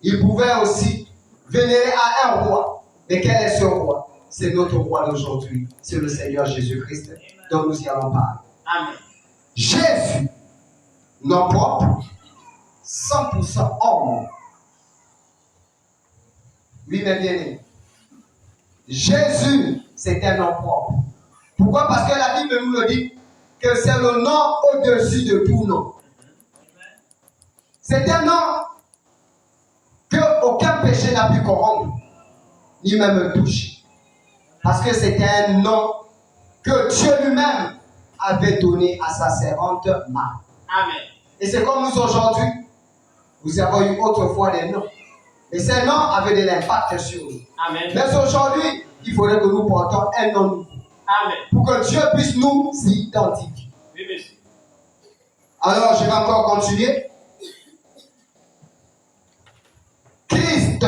Il pouvait aussi vénérer à un roi. Mais quel est ce roi? C'est notre roi d'aujourd'hui. C'est le Seigneur Jésus-Christ dont nous y allons parler. Amen. Jésus, nom propre, 100% homme. Oui, mes bien-aimés. Jésus, c'est un nom propre. Pourquoi? Parce que la Bible nous le dit que c'est le nom au-dessus de tout nom. C'est un nom que aucun péché n'a pu corrompre, ni même toucher. Parce que c'était un nom que Dieu lui-même avait donné à sa servante Marie. Amen. Et c'est comme nous aujourd'hui, nous avons eu autrefois des noms. Et ces noms avaient de l'impact sur nous. Amen. Mais aujourd'hui, il faudrait que nous portions un nom nouveau. Amen. Pour que Dieu puisse nous identifier. Oui, monsieur. Alors, je vais encore continuer. Christ.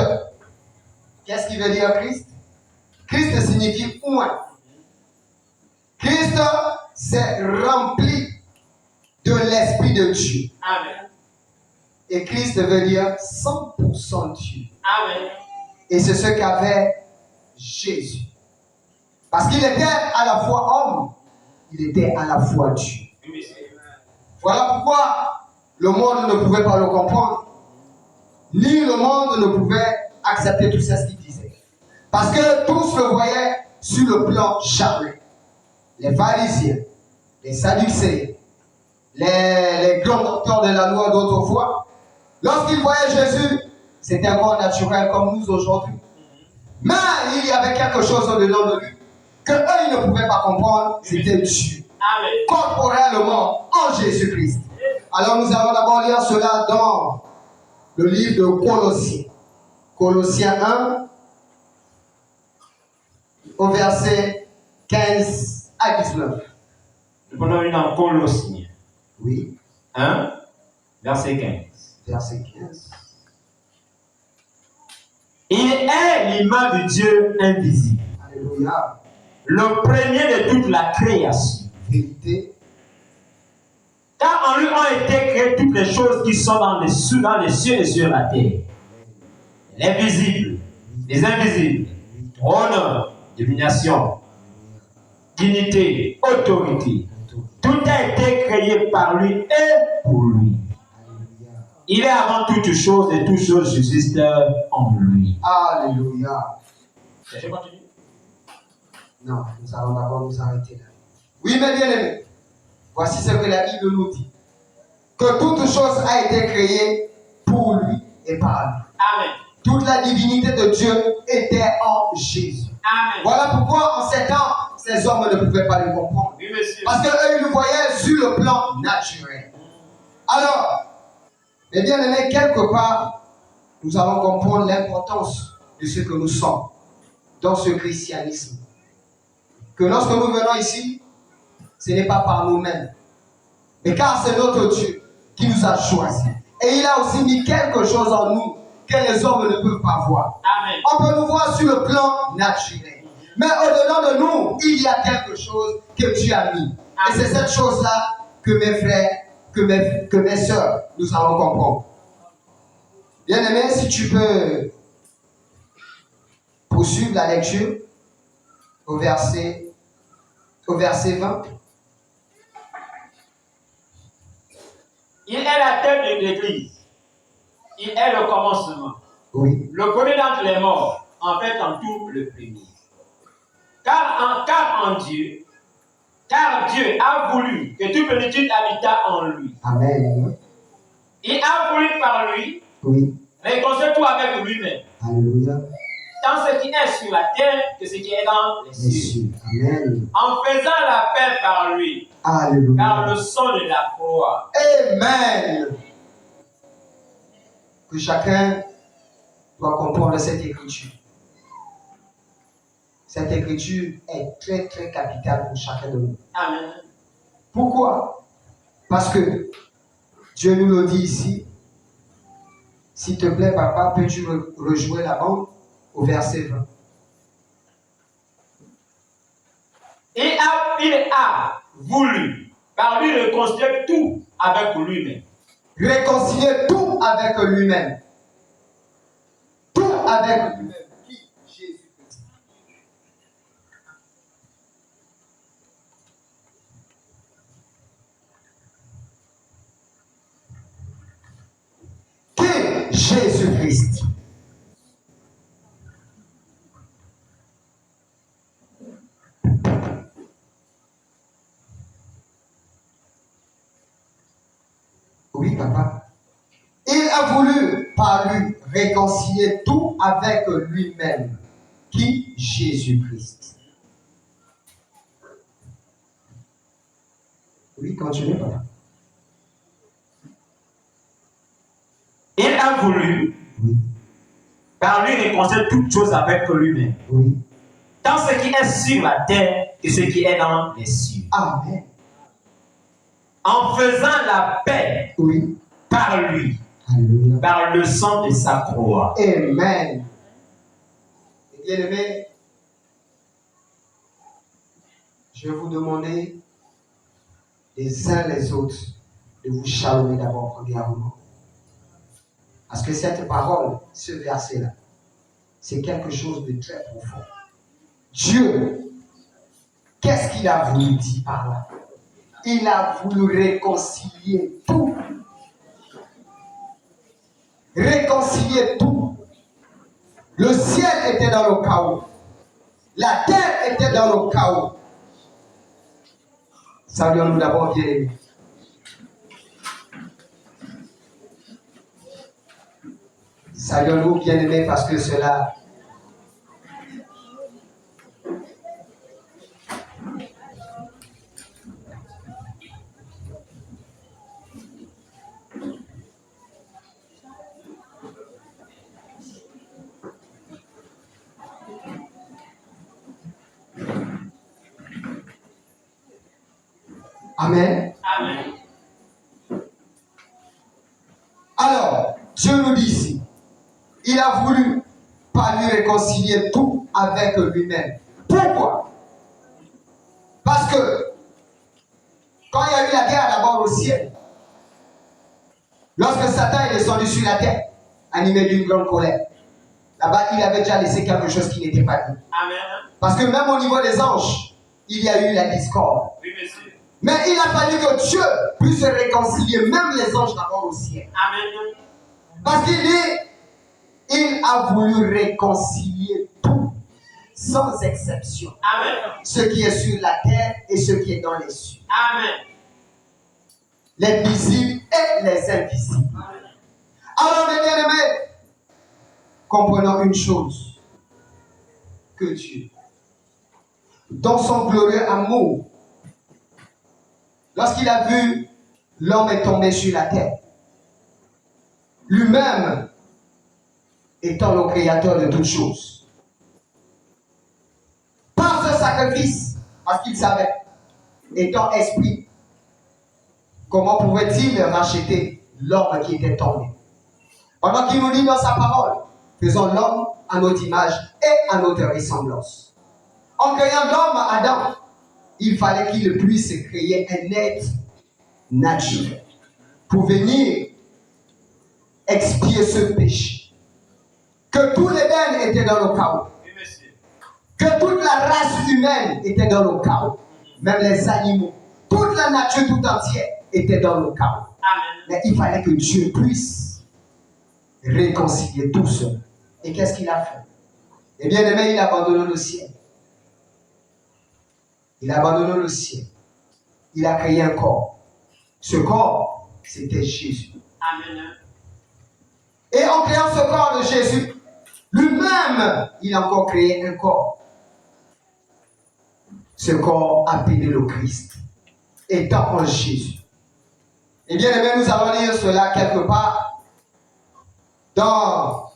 Qu'est-ce qui veut dire Christ? Christ signifie oint. Christ, c'est rempli de l'Esprit de Dieu. Amen. Et Christ veut dire 100% Dieu. Amen. Et c'est ce qu'avait Jésus. Parce qu'il était à la fois homme, il était à la fois Dieu. Oui, monsieur. Voilà pourquoi le monde ne pouvait pas le comprendre, ni le monde ne pouvait accepter tout ça ce qu'il disait. Parce que tous le voyaient sur le plan charnel. Les pharisiens, les sadducéens, les grands docteurs de la loi d'autrefois, lorsqu'ils voyaient Jésus, c'était un corps naturel comme nous aujourd'hui. Mais il y avait quelque chose au-dedans de lui que eux ils ne pouvaient pas comprendre, c'était Dieu. Amen. Corporellement en Jésus-Christ. Alors nous allons d'abord lire cela dans le livre de Colossiens. Colossiens 1, au verset 15 à 19. Nous prenons une en Colossiens. Oui, 1, verset 15. verset 15. Il est l'image de Dieu invisible, Alléluia. le premier de toute la création. Vérité. Car en lui ont été créées toutes les choses qui sont dans les cieux et sur la terre. Les visibles, les invisibles, trône, domination, dignité, autorité. Tout a été créé par lui et pour lui. Alléluia. Il est avant toutes choses et toutes choses subsistent en lui. Alléluia. Je continue. Non, nous allons d'abord nous arrêter là. Oui, mes bien-aimés, voici ce que la Bible nous dit. Que toute chose a été créée pour lui et par lui. Amen. Toute la divinité de Dieu était en Jésus. Amen. Voilà pourquoi en ces temps, ces hommes ne pouvaient pas le comprendre. Oui, monsieur. Parce qu'eux, ils le voyaient sur le plan naturel. Alors, mes bien-aimés, quelque part, nous allons comprendre l'importance de ce que nous sommes dans ce christianisme. Que lorsque nous venons ici, ce n'est pas par nous-mêmes, mais car c'est notre Dieu qui nous a choisis. Et il a aussi mis quelque chose en nous que les hommes ne peuvent pas voir. Amen. On peut nous voir sur le plan naturel. Mais au-delà de nous, il y a quelque chose que Dieu a mis. Et c'est cette chose-là que mes frères, que mes sœurs, nous allons comprendre. Bien-aimé, si tu peux poursuivre la lecture au verset 20. Il est la tête de l'Église. Il est le commencement. Oui. Le premier d'entre les morts, en fait en tout le premier. Car Dieu a voulu que toute plénitude habitât en lui. Amen. Il a voulu par lui Oui. réconcilier tout avec lui-même. Alléluia. Tant ce qui est sur la terre que ce qui est dans les cieux. Amen. En faisant la paix par lui. Alléluia. Par le sang de la croix. Amen. Que chacun doit comprendre cette écriture. Cette écriture est très très capitale pour chacun de nous. Amen. Pourquoi? Parce que Dieu nous le dit ici. S'il te plaît, papa, peux-tu rejouer la bande au verset 20? Il a voulu, par lui, réconcilier tout avec lui-même. Réconcilier tout avec lui-même. avec lui-même. Qui? Jésus-Christ. Qui? Jésus-Christ. Oui, papa. Il a voulu par lui réconcilier tout avec lui-même. Qui? Jésus-Christ. Oui, continuez, papa. Il a voulu Oui. par lui réconcilier toutes choses avec lui-même. Oui. Tant ce qui est sur la terre que ce qui est dans les cieux. Amen. En faisant la paix Oui. par lui, Alléluia. par le sang de sa croix. Amen. Et bien aimé, je vais vous demander les uns les autres de vous chalonner d'abord premièrement. Parce que cette parole, ce verset-là, c'est quelque chose de très profond. Dieu, qu'est-ce qu'il a voulu dire par là? Il a voulu réconcilier tout. Réconcilier tout. Le ciel était dans le chaos. La terre était dans le chaos. Saluons-nous d'abord, bien-aimés. Saluons-nous, bien-aimés, parce que cela. Amen. Amen. Alors, Dieu nous dit ici, il a voulu par lui réconcilier tout avec lui-même. Pourquoi? Parce que quand il y a eu la guerre d'abord au ciel, lorsque Satan est descendu sur la terre, animé d'une grande colère, là-bas il avait déjà laissé quelque chose qui n'était pas dit. Amen. Parce que même au niveau des anges, il y a eu la discorde. Oui, monsieur. Mais il a fallu que Dieu puisse réconcilier même les anges d'abord au ciel. Amen. Parce qu'il dit, il a voulu réconcilier tout, sans exception. Amen. Ce qui est sur la terre et ce qui est dans les cieux. Amen. Les visibles et les invisibles. Alors, mes bien-aimés, comprenons une chose, que Dieu, dans son glorieux amour, lorsqu'il a vu l'homme est tombé sur la terre, lui-même étant le créateur de toutes choses, par ce sacrifice, parce qu'il savait, étant esprit, comment pouvait-il racheter l'homme qui était tombé? Pendant qu'il nous dit dans sa parole, faisons l'homme à notre image et à notre ressemblance. En créant l'homme, Adam, il fallait qu'il puisse créer un être naturel pour venir expier ce péché. Que tout l'Éden était dans le chaos. Oui, monsieur. Que toute la race humaine était dans le chaos. Même les animaux. Toute la nature tout entière était dans le chaos. Amen. Mais il fallait que Dieu puisse réconcilier tout cela. Et qu'est-ce qu'il a fait? Eh bien aimé, il a abandonné le ciel. Il a abandonné le ciel. Il a créé un corps. Ce corps, c'était Jésus. Amen. Et en créant ce corps de Jésus, lui-même, il a encore créé un corps. Ce corps appelé le Christ, étant en Jésus. Eh bien, aimé, nous allons lire cela quelque part dans...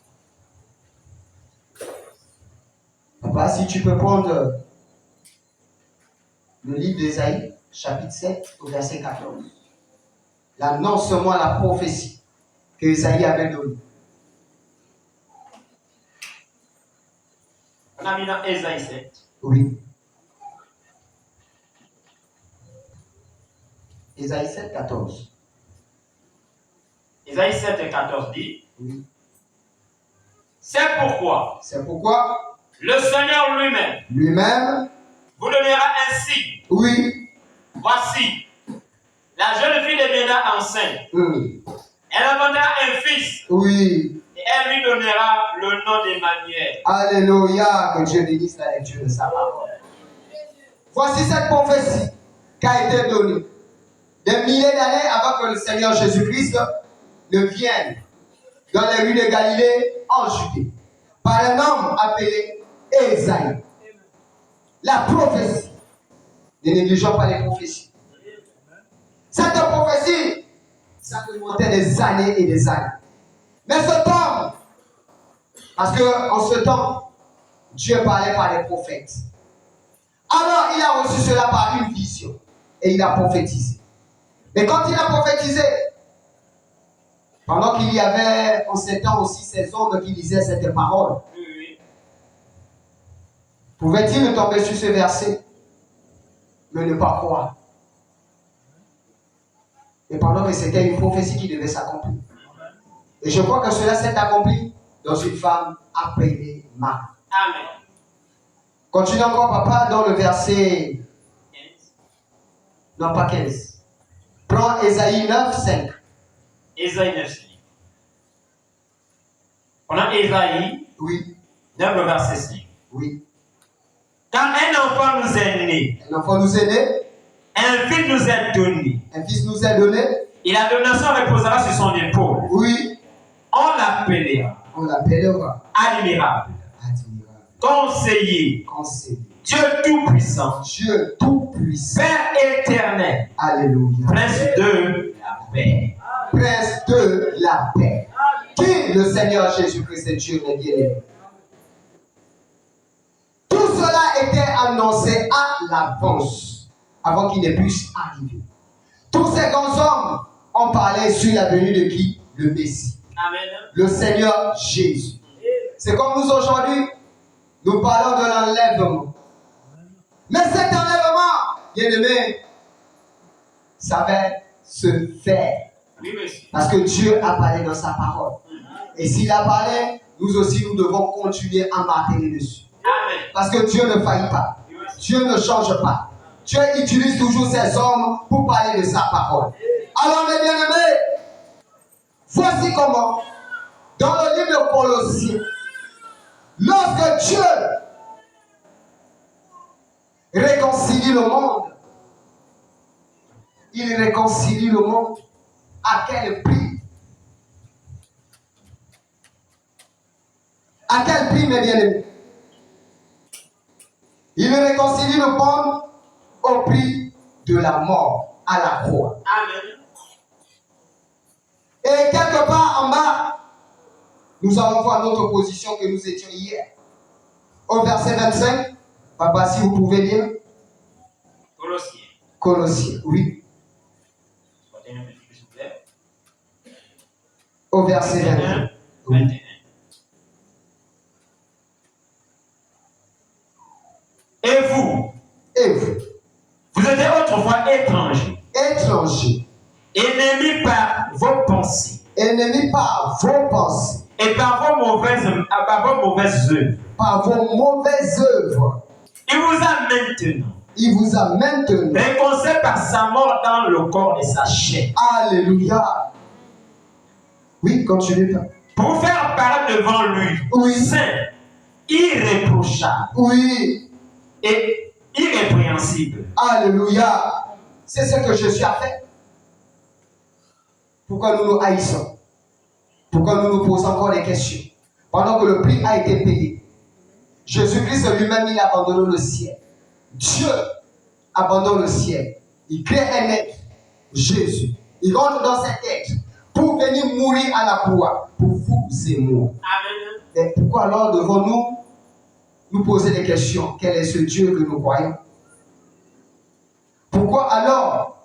Papa, si tu peux prendre le livre d'Ésaïe, chapitre 7, au verset 14. Là, non seulement la prophétie que Ésaïe avait donnée. On a mis dans Ésaïe 7. Oui. Ésaïe 7, 14. Ésaïe 7 et 14 dit, Oui. C'est pourquoi le Seigneur lui-même vous donnera un signe. Oui. Voici, la jeune fille deviendra enceinte. Elle enfantera un fils. Oui. Et elle lui donnera le nom d'Emmanuel. Alléluia, que Dieu bénisse la lecture de sa parole. Voici cette prophétie qui a été donnée des milliers d'années avant que le Seigneur Jésus-Christ ne vienne dans les rues de Galilée en Judée par un homme appelé Ésaïe. La prophétie. Ne négligeons pas les prophéties. Cette prophétie, ça remontait des années et des années. Mais ce temps, parce qu'en ce temps, Dieu parlait par les prophètes. Alors, il a reçu cela par une vision et il a prophétisé. Mais quand il a prophétisé, pendant qu'il y avait en ces temps aussi ces hommes qui lisaient cette parole, pouvait-il ne tomber sur ce verset, mais ne pas croire? Et pendant que c'était une prophétie qui devait s'accomplir. Et je crois que cela s'est accompli dans une femme appelée Marie. Amen. Continue encore, papa, dans le verset 15. Non, pas 15. Prends Ésaïe 9, 5. Ésaïe 9, 5. On a Ésaïe Oui. 9, le verset 5. Oui. Quand un enfant nous est né, Un enfant nous est né, un fils nous est donné, un fils nous est donné, et la domination reposera sur son épaule. oui, On l'appellera on l'appellera admirable, admirable, conseiller, conseiller, Dieu tout-puissant, Dieu tout-puissant, Père éternel, alléluia, Prince de la paix. Prince de la paix. Qui le Seigneur Jésus-Christ est Dieu le bien-aimé. Tout cela était annoncé à l'avance, avant qu'il ne puisse arriver. Tous ces grands hommes ont parlé sur la venue de qui? Le Messie. Amen. Le Seigneur Jésus. C'est comme nous aujourd'hui, nous parlons de l'enlèvement. Mais cet enlèvement, bien aimé, ça va se faire. Oui, monsieur. Parce que Dieu a parlé dans sa parole. Et s'il a parlé, nous aussi, nous devons continuer à marteler dessus. Amen. Parce que Dieu ne faillit pas. Dieu ne change pas. Dieu utilise toujours ses hommes pour parler de sa parole. Alors, mes bien-aimés, voici comment, dans le livre de Colossiens, lorsque Dieu réconcilie le monde, il réconcilie le monde à quel prix? À quel prix, mes bien-aimés? Il réconcilie le monde au prix de la mort à la croix. Amen. Et quelque part en bas, nous allons voir notre position que nous étions hier. Au verset 25, papa, si vous pouvez lire. Colossiens. Colossiens, oui. Au verset 21. 21. Et vous étiez autrefois étrangers, ennemis par vos pensées, et par vos mauvaises œuvres. Il vous a maintenant réconcilié par sa mort dans le corps de sa chair. Alléluia. Oui, continue. Pour faire paraître devant lui, oui, saint, irréprochable, oui, et irrépréhensible. Alléluia. C'est ce que Jésus a fait. Pourquoi nous nous haïssons? Pourquoi nous nous posons encore des questions? Pendant que le prix a été payé. Jésus-Christ lui-même, il a abandonné le ciel. Dieu abandonne le ciel. Il crée un être, Jésus. Il rentre dans cet être pour venir mourir à la croix pour vous et moi. Amen. Et pourquoi alors devons-nous nous poser des questions? Quel est ce Dieu que nous croyons? Pourquoi alors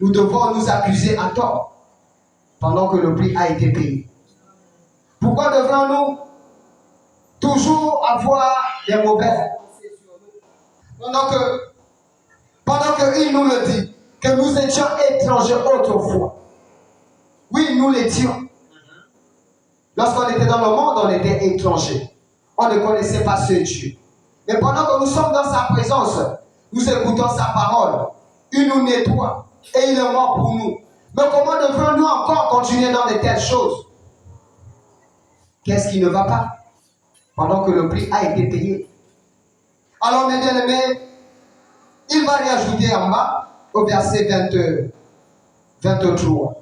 nous devons nous accuser à tort pendant que le prix a été payé? Pourquoi devons-nous toujours avoir des mauvaises pensées sur nous pendant qu'il nous le dit, que nous étions étrangers autrefois? Oui, nous l'étions. Lorsqu'on était dans le monde, on était étranger. On ne connaissait pas ce Dieu. Mais pendant que nous sommes dans sa présence, nous écoutons sa parole. Il nous nettoie et il est mort pour nous. Mais comment devons-nous encore continuer dans de telles choses? Qu'est-ce qui ne va pas? Pendant que le prix a été payé. Alors, mes bien-aimés, il va rajouter en bas au verset 23.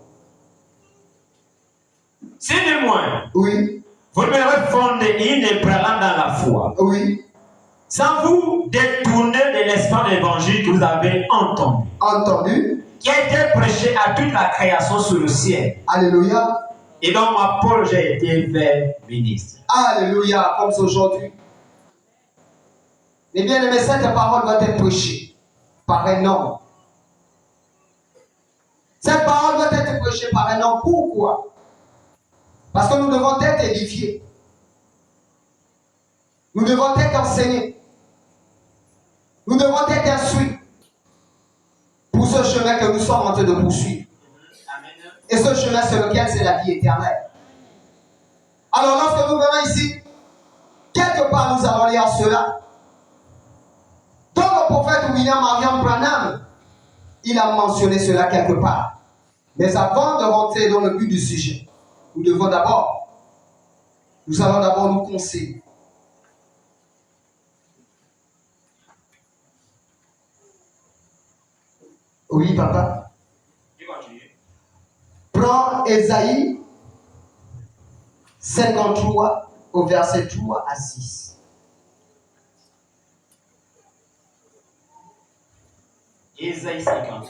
Si du moins, Oui. vous demeurez fondés et inébranlables dans la foi, Oui. sans vous détourner de l'esprit de l'évangile que vous avez entendu, qui a été prêché à toute la création sous le ciel. Alléluia. Et donc, moi, Paul, j'ai été fait ministre. Alléluia, comme aujourd'hui. Mais bien aimé, cette parole doit être prêchée par un homme. Cette parole doit être prêchée par un homme. Pourquoi? Parce que nous devons être édifiés. Nous devons être enseignés. Nous devons être instruits pour ce chemin que nous sommes en train de poursuivre. Et ce chemin, c'est lequel? C'est la vie éternelle. Alors, lorsque nous venons ici, quelque part, nous allons lire cela. Dans le prophète William Marion Branham, il a mentionné cela quelque part. Mais avant de rentrer dans le but du sujet, nous allons d'abord nous conseiller. Oui, papa. Prends Ésaïe 53 au verset 3 à 6. Ésaïe 50.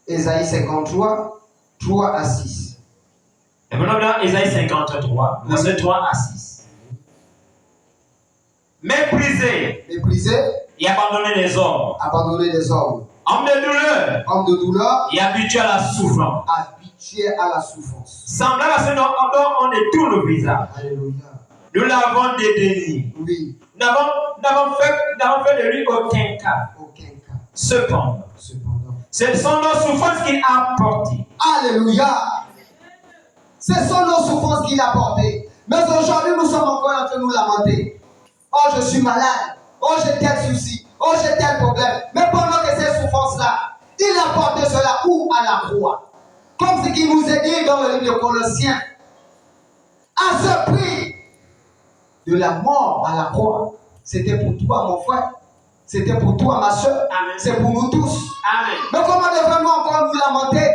Ésaïe 53, 3 à 6. Et maintenant, dans Ésaïe 53, verset 3 à 6. Méprisé et abandonner les hommes. Homme de douleur. Et habitué à la souffrance. Semblable à ce dont on détourne le visage. Alléluia. Nous l'avons dédaigné. Oui. Nous n'avons fait de lui aucun cas. Cependant, ce sont nos souffrances qu'il a portées. Alléluia. Ce sont nos souffrances qu'il a portées. Mais aujourd'hui, nous sommes encore en train de nous lamenter. Oh, je suis malade. Oh, j'ai tel souci. Oh, j'ai tel problème. Mais pendant que ces souffrances-là, il a porté cela où? À la croix. Comme ce qu'il nous est dit dans le livre de Colossiens. À ce prix de la mort à la croix. C'était pour toi, mon frère. C'était pour toi, ma soeur. C'est pour nous tous. Amen. Mais comment devons-nous encore nous lamenter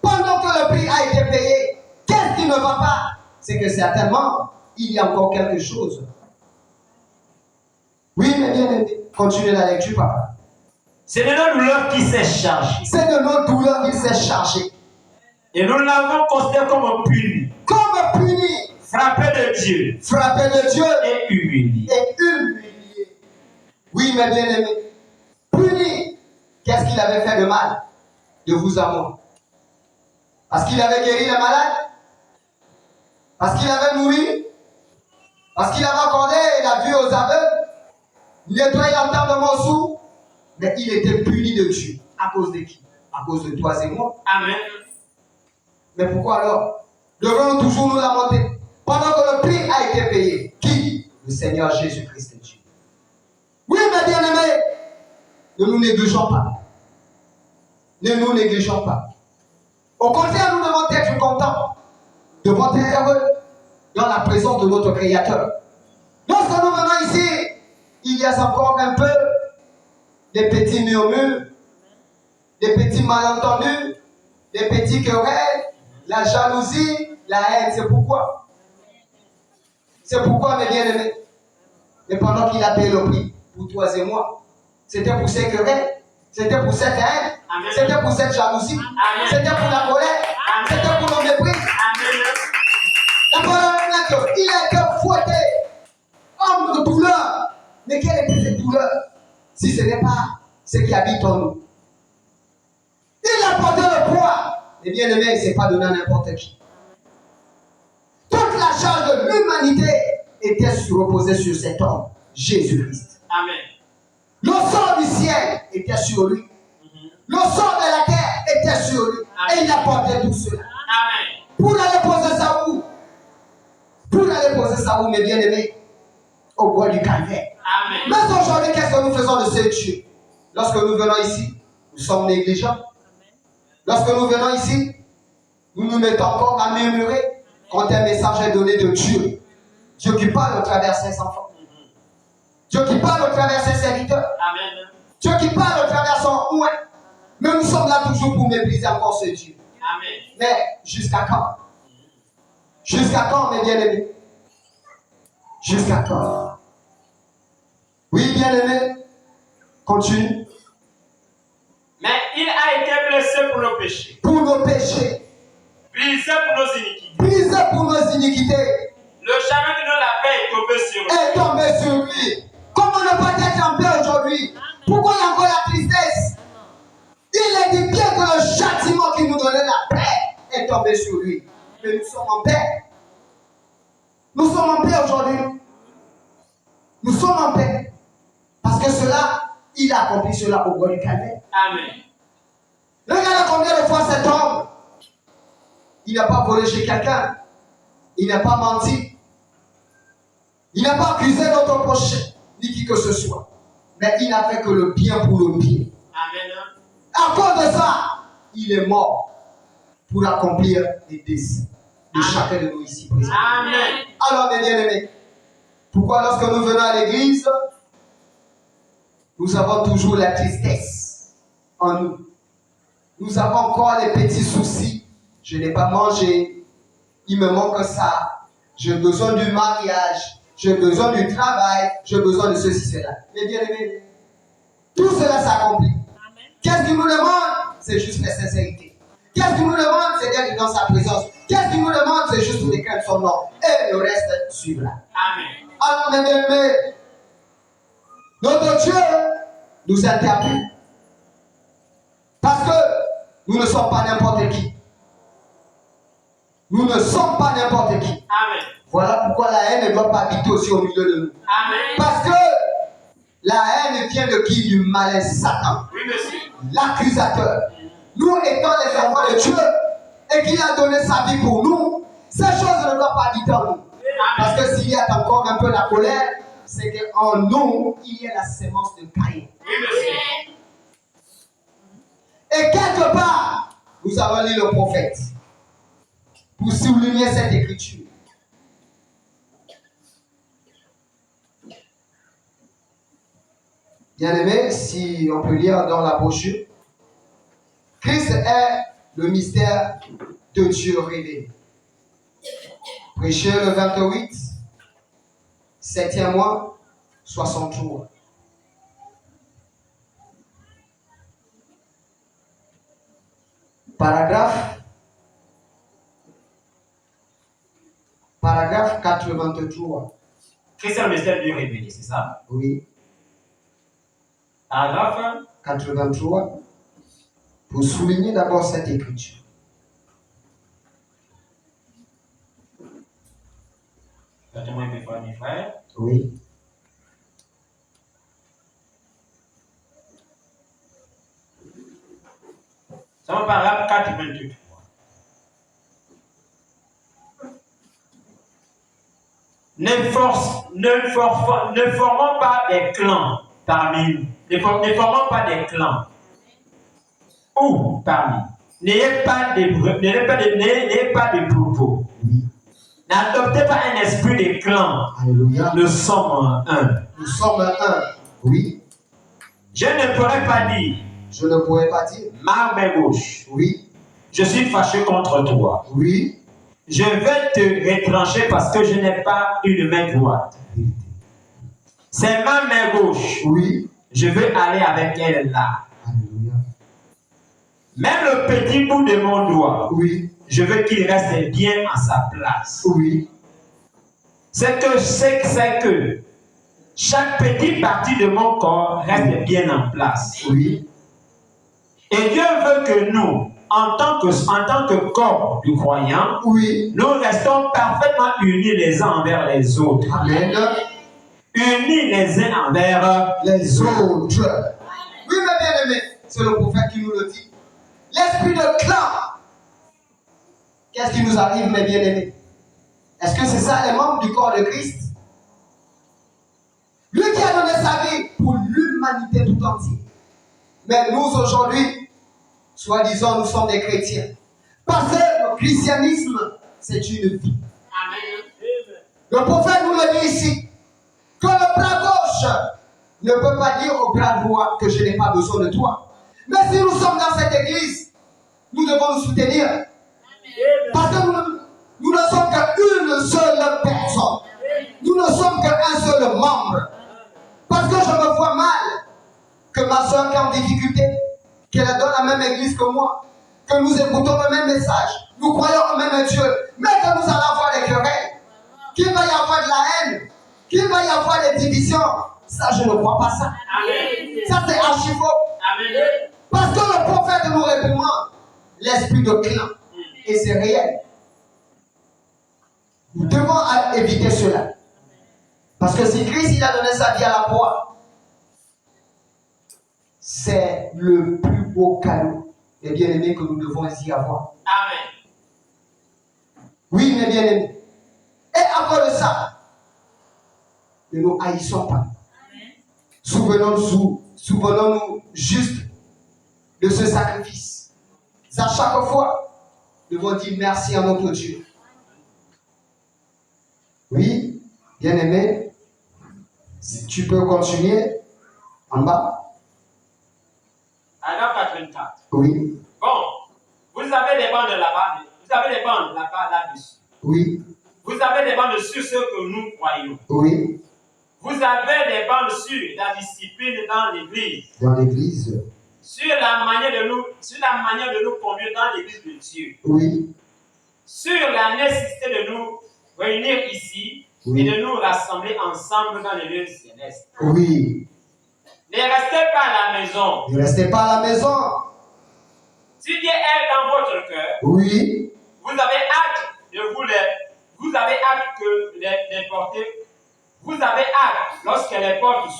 pendant que le prix a été payé? Qu'est-ce qui ne va pas? C'est que certainement, il y a encore quelque chose. Oui, mais bien aimé. Continuez la lecture, papa. C'est de nos douleurs qui s'est chargé. C'est de nos douleurs qu'il s'est chargé. Et nous l'avons considéré comme puni. Comme puni. Frappé de Dieu. Frappé de Dieu. Et humilié. Oui, mais bien aimé. Puni. Qu'est-ce qu'il avait fait de mal? De vous à moi. Parce qu'il avait guéri les malades? Parce qu'il avait nourri? Parce qu'il avait accordé la vue aux aveugles? Nettoyer l'entendement aux sourds? Mais il était puni de Dieu. À cause de qui? À cause de toi et moi. Amen. Mais pourquoi alors? Devons-nous toujours nous lamenter? Pendant que le prix a été payé. Qui? Le Seigneur Jésus-Christ est Dieu. Oui, mes bien-aimés, ne nous négligeons pas. Ne nous négligeons pas. Au contraire, nous devons être contents. Nous devons être heureux dans la présence de notre Créateur. Lorsque nous venons ici, il y a encore un peu des petits murmures, des petits malentendus, des petits querelles, la jalousie, la haine. C'est pourquoi? C'est pourquoi, mes bien-aimés, mais pendant qu'il a payé le prix pour toi et moi, c'était pour ces querelles, c'était pour cette haine, c'était pour cette jalousie, c'était pour la colère, c'était pour le mépris. La parole est que il a été fouetté, homme de douleur. Mais quelle était cette douleur si ce n'est pas ce qui habite en nous? Il a porté le poids. Mais bien aimé, ce n'est pas donné à n'importe qui. Toute la charge de l'humanité était reposée sur cet homme, Jésus-Christ. Amen. Le sang du ciel était sur lui. Le sang de la terre était sur lui. Et il a porté tout cela. Amen. Pour aller poser ça où? Pour aller poser ça où, mes bien-aimés? Au bois du calvaire. Amen. Mais aujourd'hui, qu'est-ce que nous faisons de ce Dieu? Lorsque nous venons ici, nous sommes négligents. Lorsque nous venons ici, nous nous mettons encore à murmurer quand un message est donné de Dieu. Dieu qui parle au travers de ses enfants. Dieu qui parle au travers de ses serviteurs. Amen. Dieu qui parle au travers de son ouin. Mais nous sommes là toujours pour mépriser encore ce Dieu. Amen. Mais jusqu'à quand? Jusqu'à quand, mes bien-aimés? Jusqu'à quand? Oui, bien-aimés, continue. Mais il a été blessé pour nos péchés. Pour nos péchés. Brisé pour nos iniquités. Brisé pour nos iniquités. Le chameau de nos lapins est tombé sur lui. Est tombé sur lui. Comment ne pas être en paix aujourd'hui? Pourquoi il y a encore la tristesse? Il est dit bien que le châtiment qui nous donnait la paix est tombé sur lui. Mais nous sommes en paix. Nous sommes en paix aujourd'hui. Nous sommes en paix. Parce que cela, il a accompli cela au bois du calvaire. Amen. Regardez combien de fois cet homme, il n'a pas volé chez quelqu'un. Il n'a pas menti. Il n'a pas accusé notre prochain, ni qui que ce soit. Mais il n'a fait que le bien pour le bien. Amen. À cause de ça, il est mort pour accomplir les désirs de chacun de nous ici présents. Amen. Alors, mes bien-aimés, pourquoi lorsque nous venons à l'église, nous avons toujours la tristesse en nous. Nous avons encore les petits soucis. Je n'ai pas mangé. Il me manque ça. J'ai besoin du mariage. J'ai besoin du travail. J'ai besoin de ceci, cela. Mais bien aimés, tout cela s'accomplit. Qu'est-ce qu'il nous demande? C'est juste la sincérité. Qu'est-ce qu'il nous demande? C'est d'être dans sa présence. Qu'est-ce qu'il nous demande? C'est juste de craindre son nom. Et le reste suivra. Amen. Alors, mes bien-aimés, notre Dieu nous interpelle. Parce que nous ne sommes pas n'importe qui. Nous ne sommes pas n'importe qui. Amen. Voilà pourquoi la haine ne doit pas habiter aussi au milieu de nous. Amen. Parce que la haine vient de qui? Du malin Satan. Oui, monsieur. L'accusateur. Nous étant les enfants de Dieu et qu'il a donné sa vie pour nous, ces choses ne doivent pas habiter en nous. Parce que s'il y a encore un peu la colère, c'est qu'en nous, il y a la sémence de Caïn. Oui, monsieur. Et quelque part, nous avons lu le prophète pour souligner cette écriture. Bien aimé, si on peut lire dans la brochure, Christ est le mystère de Dieu révélé. Prêché le 28, 7e mois, 60 jours. Paragraphe 83. Christ est le mystère de Dieu révélé, c'est ça? Oui. Paragraphe 83. Pour souligner d'abord cette écriture. Faites-moi mes frères, mes frères. Oui. C'est un paragraphe 83. Ne formons pas des clans parmi nous. Ne formons pas des clans. Ou parmi. N'ayez pas de propos. Oui. N'adoptez pas un esprit de clan. Alléluia. Nous sommes un. Nous sommes un. Oui. Je ne pourrais pas dire. Je ne pourrais pas dire. Ma main gauche. Oui. Je suis fâché contre toi. Oui. Je vais te retrancher parce que je n'ai pas une main droite. C'est ma main gauche. Oui. Je veux aller avec elle là. Alléluia. Même le petit bout de mon doigt. Oui. Je veux qu'il reste bien à sa place. Oui. C'est que chaque petite partie de mon corps reste bien en place. Oui. Et Dieu veut que nous, en tant que corps du croyant, Oui. nous restons parfaitement unis les uns envers les autres. Amen. Unis les uns envers Les autres. Oui, mes bien-aimés, c'est le prophète qui nous le dit. l'esprit de clan. Qu'est-ce qui nous arrive, mes bien-aimés? Est-ce que c'est ça les membres du corps de Christ? Lui qui a donné sa vie pour l'humanité tout entière. Mais nous aujourd'hui, soi-disant, nous sommes des chrétiens. Parce que le christianisme, c'est une vie. Amen. Le prophète nous le dit ici, que le bras gauche ne peut pas dire au bras droit que je n'ai pas besoin de toi. Mais si nous sommes dans cette église, nous devons nous soutenir. Amen. Parce que nous ne sommes qu'une seule personne. Nous ne sommes qu'un seul membre. Parce que je me vois mal que ma soeur qui est en difficulté, qu'elle est dans la même église que moi, que nous écoutons le même message, nous croyons au même Dieu, mais que nous allons avoir des querelles, qu'il va y avoir de la haine, qu'il va y avoir des divisions. Ça, je ne crois pas ça. Amen. Ça, c'est archi faux. Amen. Parce que le prophète nous réprimande l'esprit de clan. Et c'est réel. Nous devons éviter cela. Parce que si Christ il a donné sa vie à la croix, c'est le plus beau cadeau, mes bien-aimés, que nous devons y avoir. Amen. Oui, mes bien-aimés. Et après ça, ne nous haïssons pas. Souvenons-nous juste de ce sacrifice. À chaque fois, nous devons dire merci à notre Dieu. Oui, bien-aimé. Si tu peux continuer en bas. Alors 84. Oui. Bon, vous avez des bandes là-bas. Vous avez des bandes là-dessus. Oui. Vous avez des bandes sur ce que nous croyons. Oui. Vous avez des bandes sur la discipline dans l'église. Dans l'église. Sur la manière de nous conduire dans l'église de Dieu. Oui. Sur la nécessité de nous réunir ici. Oui. Et de nous rassembler ensemble dans les lieux célestes. Oui. Ne restez pas à la maison. Ne restez pas à la maison. Si Dieu est dans votre cœur, oui. Vous avez hâte de vous avez hâte que les porter. Vous avez hâte lorsque les portes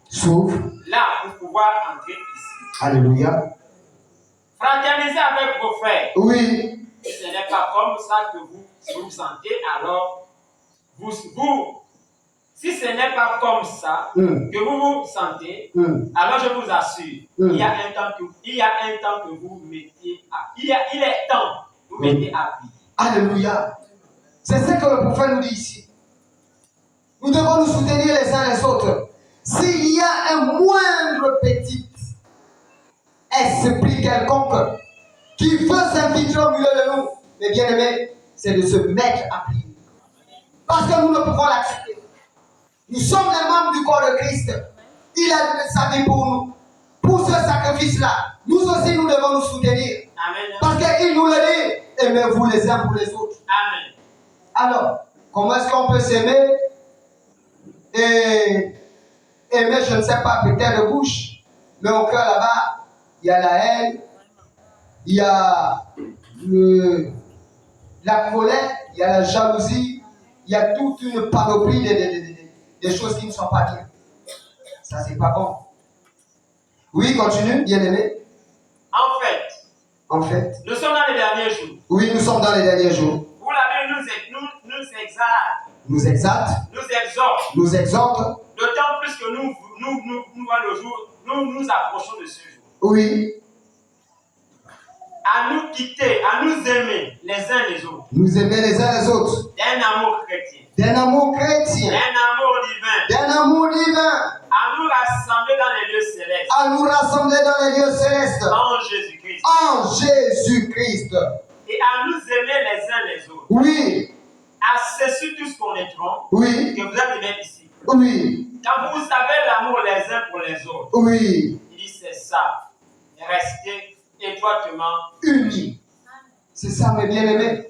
s'ouvrent. Là, pour pouvoir entrer ici. Alléluia. Fraternisez avec vos frères. Oui. Et ce n'est pas comme ça que vous sentez, alors si ce n'est pas comme ça que vous vous sentez, alors je vous assure, il y a un temps que vous mettez à il est temps que vous mettez à prier. Alléluia. C'est ce que le prophète nous dit ici. Nous devons nous soutenir les uns les autres. S'il y a un moindre petit esprit quelconque qui veut s'infiltrer au milieu de nous, mes bien-aimés, c'est de se mettre à prier. Parce que nous ne pouvons l'accepter. Nous sommes les membres du corps de Christ. Il a donné sa vie pour nous. Pour ce sacrifice-là, nous aussi nous devons nous soutenir. Amen. Parce qu'il nous le dit, aimez-vous les uns pour les autres. Amen. Alors, comment est-ce qu'on peut s'aimer et aimer, je ne sais pas, peut-être de bouche, mais au cœur là-bas, il y a la haine, il y a la colère, il y a la jalousie, il y a toute une panoplie des choses qui ne sont pas bien. Ça, c'est pas bon. Oui, continue, bien-aimé. En fait, nous sommes dans les derniers jours. Oui, nous sommes dans les derniers jours. Vous l'avez nous exalte. Nous exalte. Nous exhorte. D'autant plus que nous le jour, nous approchons de ce jour. Oui. À nous quitter, à nous aimer les uns les autres. Nous aimer les uns les autres. D'un amour chrétien. D'un amour chrétien. D'un amour divin. D'un amour divin. À nous rassembler dans les lieux célestes. À nous rassembler dans les lieux célestes. En Jésus-Christ. En Jésus-Christ. Et à nous aimer les uns les autres. Oui. À cesser tous connaîtront. Oui. Que vous êtes bien ici. Oui. Quand vous savez l'amour les uns pour les autres. Oui. Il dit c'est ça. Restez étroitement unis. C'est ça, mes bien-aimés.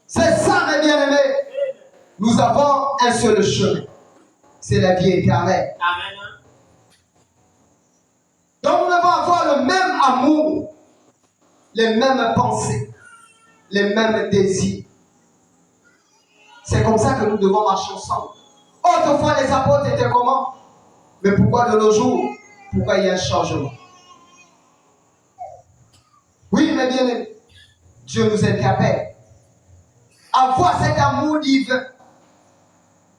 C'est ça, mes bien-aimés. Nous avons un seul chemin. C'est la vie éternelle. Amen. Donc nous devons avoir le même amour, les mêmes pensées, les mêmes désirs. C'est comme ça que nous devons marcher ensemble. Autrefois, les apôtres étaient comment? Mais pourquoi de nos jours? Pourquoi il y a un changement? Oui, mes bien-aimés, Dieu nous interpelle à voir cet amour divin.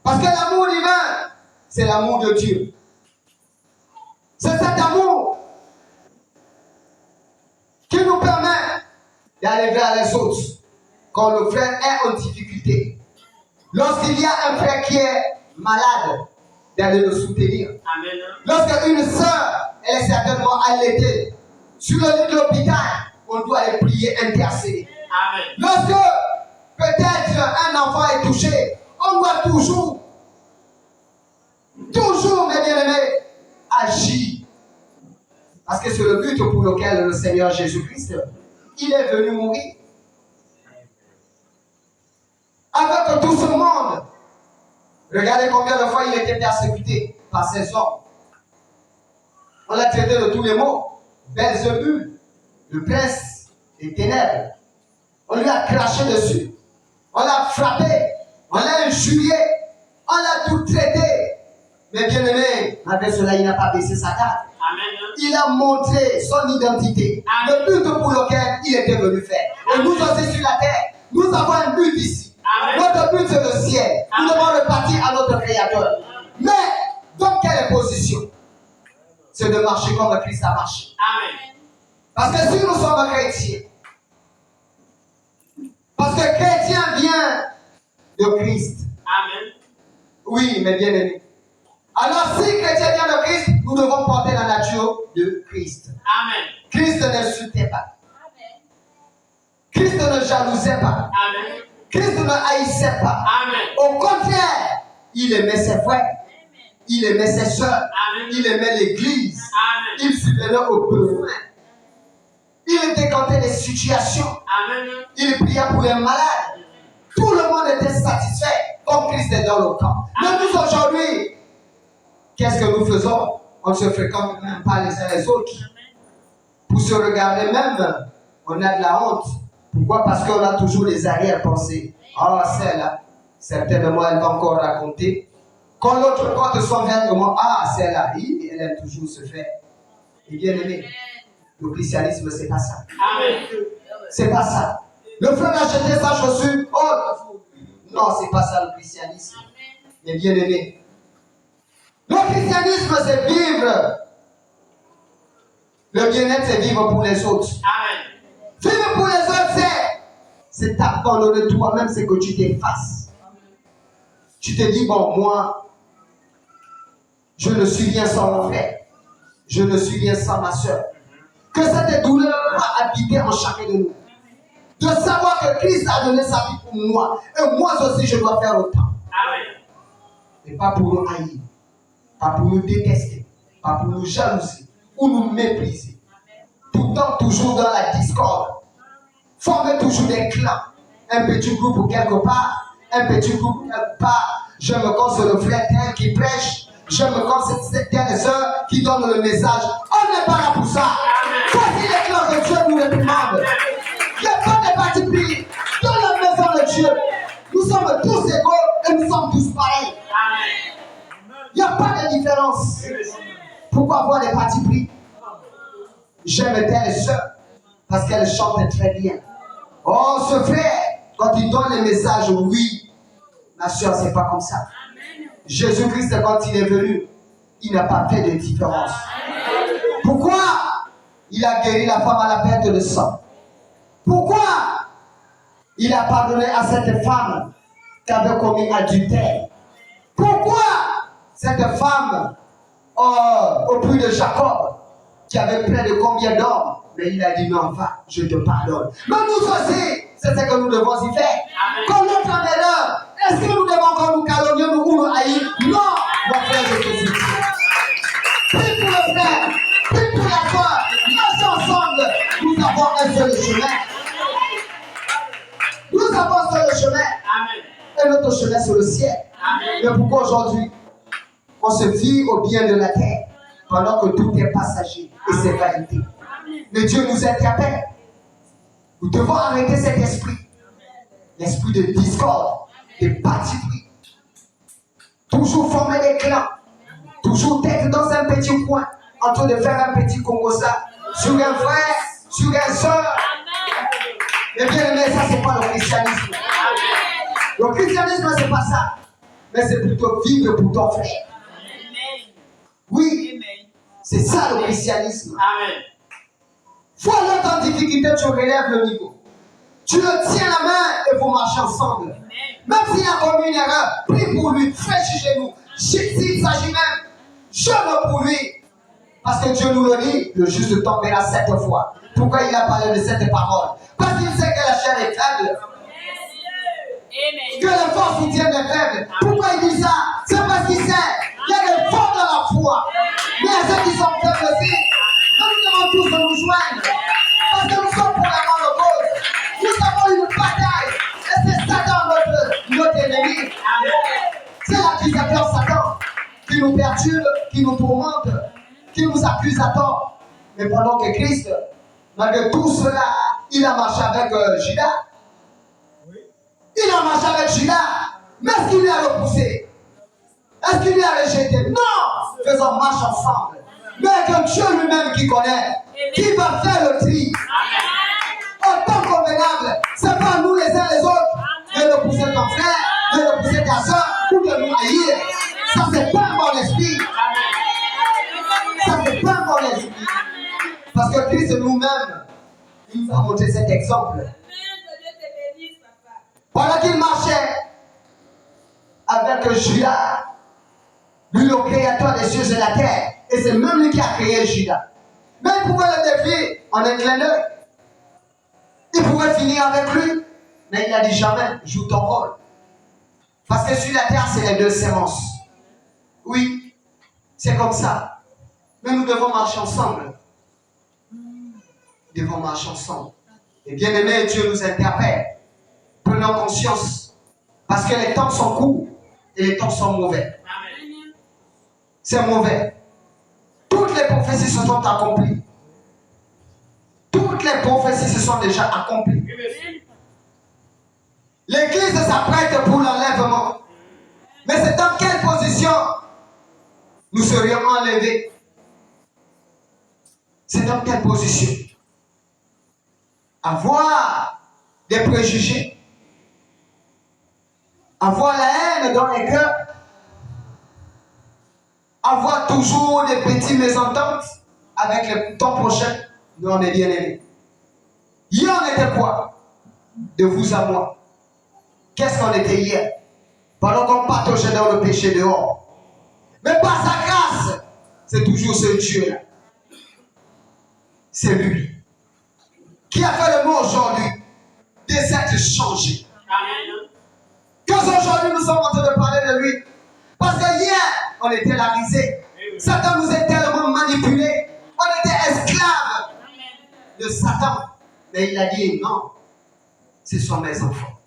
Parce que l'amour divin, c'est l'amour de Dieu. C'est cet amour qui nous permet d'aller vers les autres quand le frère est en difficulté. Lorsqu'il y a un frère qui est malade, d'aller le soutenir. Amen. Lorsqu'une sœur, elle est certainement allaitée, sur le lit de l'hôpital, on doit aller prier, intercéder. Amen. Lorsque peut-être un enfant est touché, on doit toujours, mes bien-aimés, agir. Parce que c'est le but pour lequel le Seigneur Jésus-Christ, il est venu mourir. Avec tout ce monde, regardez combien de fois il était persécuté par ses hommes. On l'a traité de tous les mots. Belzébul, le prince des ténèbres. On lui a craché dessus. On l'a frappé. On l'a injurié. On l'a tout traité. Mais bien aimé, malgré cela, il n'a pas baissé sa garde. Amen. Il a montré son identité. Amen. Le but pour lequel il était venu faire. Et nous aussi sur la terre, nous avons un but ici. Amen. Notre but c'est le ciel. Nous Amen. devons repartir à notre Créateur. Mais dans quelle position? C'est de marcher comme Christ a marché. Amen. Parce que si nous sommes chrétiens, parce que chrétien vient de Christ. Amen. Oui, mes bien-aimés. Alors si chrétien vient de Christ, nous devons porter la nature de Christ. Amen. Christ n'insultait pas. Christ ne jalousait pas. Amen. Christ ne haïssait pas. Amen. Au contraire, il aimait ses frères. Il aimait ses soeurs. Amen. Il aimait l'église. Amen. Il subvenait aux besoins. Il décantait les situations. Amen. Il priait pour les malades. Tout le monde était satisfait comme Christ est dans le camp. Mais nous aujourd'hui, qu'est-ce que nous faisons? On ne se fréquente même pas les uns les autres. Pour se regarder même, on a de la honte. Pourquoi? Parce qu'on a toujours les arrière-pensées. Ah, celle-là, certainement elle va encore raconter. Quand l'autre porte son vêtement, ah, celle-là, elle aime toujours se faire. Et bien aimé, le christianisme, c'est pas ça. Amen. C'est pas ça. Le frère a jeté sa chaussure. Oh, non, c'est pas ça le christianisme. Mais bien aimé, le christianisme, c'est vivre. Le bien-être, c'est vivre pour les autres. Amen. Vivre pour les autres, c'est t'abandonner toi-même, c'est que tu t'effaces. Tu te dis, bon, moi, je ne suis rien sans mon frère. Je ne suis rien sans ma soeur. Que cette douleur va habiter en chacun de nous. De savoir que Christ a donné sa vie pour moi. Et moi aussi, je dois faire autant. Amen. Et pas pour nous haïr. Pas pour nous détester. Pas pour nous jalouser. Ou nous mépriser. Pourtant, toujours dans la discorde. Former toujours des clans. Un petit groupe quelque part. Un petit groupe quelque part. Je me conseille le frère tel qui prêche. Je me conseille telle sœur qui donne le message. On n'est pas là pour ça. Voici les clans de Dieu nous réprimandent. Il n'y a pas de parti pris. Dans la maison de Dieu, nous sommes tous égaux et nous sommes tous pareils. Il n'y a pas de différence. Pourquoi avoir des partis pris? J'aime telle sœur parce qu'elle chante très bien. Oh, ce frère, quand il donne les messages, oui, ma sœur, c'est pas comme ça. Jésus-Christ, quand il est venu, il n'a pas fait de différence. Pourquoi? Il a guéri la femme à la perte de sang. Pourquoi? Il a pardonné à cette femme qui avait commis adultère. Pourquoi? Cette femme, au puits de Jacob, qui avait près de combien d'hommes, mais il a dit non, va, je te pardonne. Mais nous aussi, c'est ce que nous devons y faire. Quand notre en erreur, est-ce que nous devons encore nous calomnier, nous ou nous haïr? Non, mon frère de Jésus. Prie pour le frère, prie pour la soeur, marche ensemble. Nous avons un seul chemin. Nous avons un seul chemin. Amen. Et notre chemin, c'est le ciel. Amen. Mais pourquoi aujourd'hui, on se fie au bien de la terre, pendant que tout est passager et c'est vanité? Mais Dieu nous interpelle. Nous devons arrêter cet esprit. L'esprit de discorde, de parti pris. Toujours former des clans. Toujours être dans un petit coin, en train de faire un petit Congo ça. Sur un frère, sur un seul. Mais bien aimé, ça c'est pas le christianisme. Le christianisme c'est pas ça. Mais c'est plutôt vivre pour ton frère. Oui, c'est ça le christianisme. Amen. Voilà ta difficulté, tu relèves le niveau. Tu le tiens la main et vous marchez ensemble. Même s'il a commis une erreur, prie pour lui, fais chez nous. S'il s'agit même, jeûne pour lui. Parce que Dieu nous le dit, le juste tombera 7 fois. Pourquoi il a parlé de cette parole? Parce qu'il sait que la chair est faible. Que les forces soutiennent les faibles. Pourquoi il dit ça? C'est parce qu'il sait qu'il y a des forts dans la foi. Mais ceux qui sont faibles aussi, nous devons tous nous joindre. Parce que nous sommes pour la bonne cause. Nous avons une bataille. Et c'est Satan notre ennemi. C'est l'accusateur Satan qui nous perturbe, qui nous tourmente, qui nous accuse à tort. Mais pendant que Christ, malgré tout cela, il a marché avec Judas. Il a marché avec Judas. Mais est-ce qu'il lui a repoussé? Est-ce qu'il lui a rejeté? Non! Faisons marche ensemble. Mais que Dieu lui-même qui connaît, qui va faire le tri. En temps convenable, c'est pas nous les uns les autres de repousser ton frère, de repousser ta soeur ou de nous haïr. Ça, c'est pas un bon esprit. Ça, c'est pas un bon esprit. Parce que Christ nous-mêmes, il nous a montré cet exemple. Pendant qu'il marchait avec Judas, lui le créateur des cieux et de la terre, et c'est même lui qui a créé Judas. Mais il pouvait le défier en un clin d'œil. Il pouvait finir avec lui, mais il a dit jamais, joue ton rôle. Parce que sur la terre, c'est les deux sémences. Oui, c'est comme ça. Mais nous devons marcher ensemble. Nous devons marcher ensemble. Et bien aimé, Dieu nous interpelle. Prenons conscience. Parce que les temps sont courts et les temps sont mauvais. C'est mauvais. Toutes les prophéties se sont accomplies. Toutes les prophéties se sont déjà accomplies. L'église s'apprête pour l'enlèvement. Mais c'est dans quelle position nous serions enlevés? C'est dans quelle position? Avoir des préjugés, avoir la haine dans les cœurs, avoir toujours des petites mésententes avec ton prochain. Nous, on est bien aimés. Hier, on était quoi? De vous à moi. Qu'est-ce qu'on était hier? Pendant qu'on pataugeait dans le péché dehors. Mais par sa grâce, c'est toujours ce Dieu-là. C'est lui qui a fait le mot aujourd'hui des êtres changés. Que aujourd'hui nous sommes en train de parler de lui. Parce que hier, on était la risée. Satan nous a tellement manipulés. On était esclaves de Satan. Mais il a dit non, ce sont mes enfants.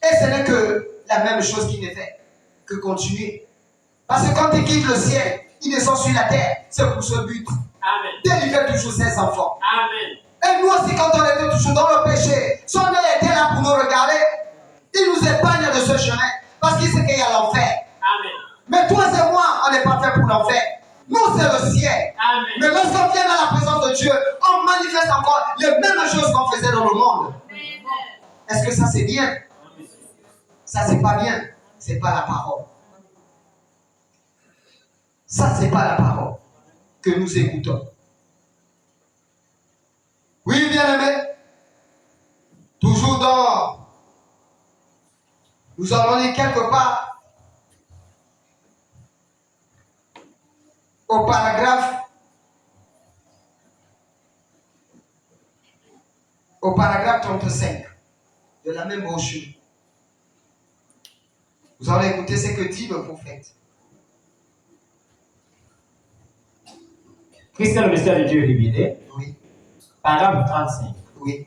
Et ce n'est que la même chose qui n'est fait que continuer. Parce que quand il quitte le ciel, il descend sur la terre. C'est pour ce but. Amen. Délivrer toujours ses enfants. Amen. Et nous aussi, quand on était toujours dans le péché, son œil était là pour nous regarder. Il nous épargne de ce chemin. Parce qu'il sait qu'il y a l'enfer. Amen. Mais toi et moi, on n'est pas fait pour l'enfer. Nous, c'est le ciel. Amen. Mais lorsqu'on vient dans la présence de Dieu, on manifeste encore les mêmes choses qu'on faisait dans le monde. Est-ce que ça c'est bien? Ça c'est pas bien. C'est pas la parole. Ça c'est pas la parole que nous écoutons. Oui, bien-aimé. Toujours dans... Nous allons aller quelque part au paragraphe 35 de la même brochure. Vous allez écouter ce que dit le prophète. Christ est le mystère de Dieu révélé. Oui. Paragraphe 35. Oui.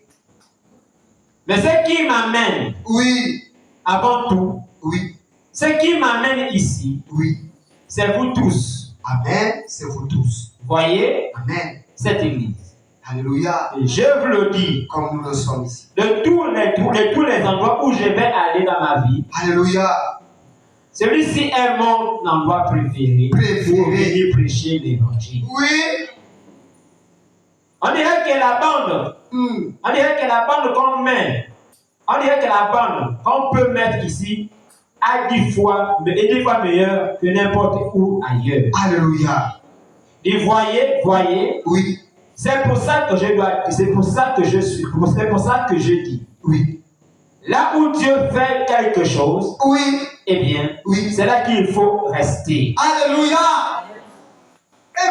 Mais ce qui m'amène, Oui. avant tout, Oui. ce qui m'amène ici, Oui. c'est vous tous. Amen. C'est vous tous. Voyez Amen. cette église. Alléluia. Et je vous le dis, Comme nous le sommes ici. de tous les endroits où je vais aller dans ma vie, Alléluia. celui-ci est mon endroit préféré pour venir prêcher l'évangile. Oui. On dirait que la bande, on dirait que la bande qu'on met, on dirait que la bande qu'on peut mettre ici est 10 fois meilleure que n'importe où ailleurs. Alléluia. Et voyez, Oui, c'est pour ça que je dis. oui, Là où Dieu fait quelque chose, oui, eh bien, oui. c'est là qu'il faut rester. Alléluia.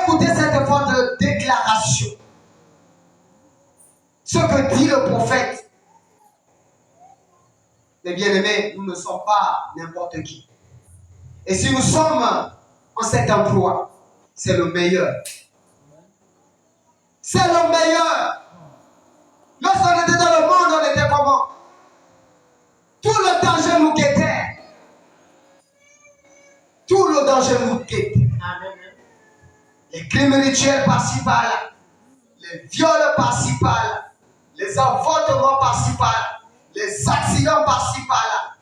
Écoutez cette forte déclaration. Ce que dit le prophète. Mes bien-aimés, nous ne sommes pas n'importe qui. Et si nous sommes en cet emploi, c'est le meilleur. C'est le meilleur. Lorsqu'on était dans le monde, on était comment? Tout le danger nous guettait. Tout le danger nous guettait. Amen. Les crimes rituels par-ci par-là, les viols par-ci par-là, les avortements par-ci par-là, les accidents par-ci par-là.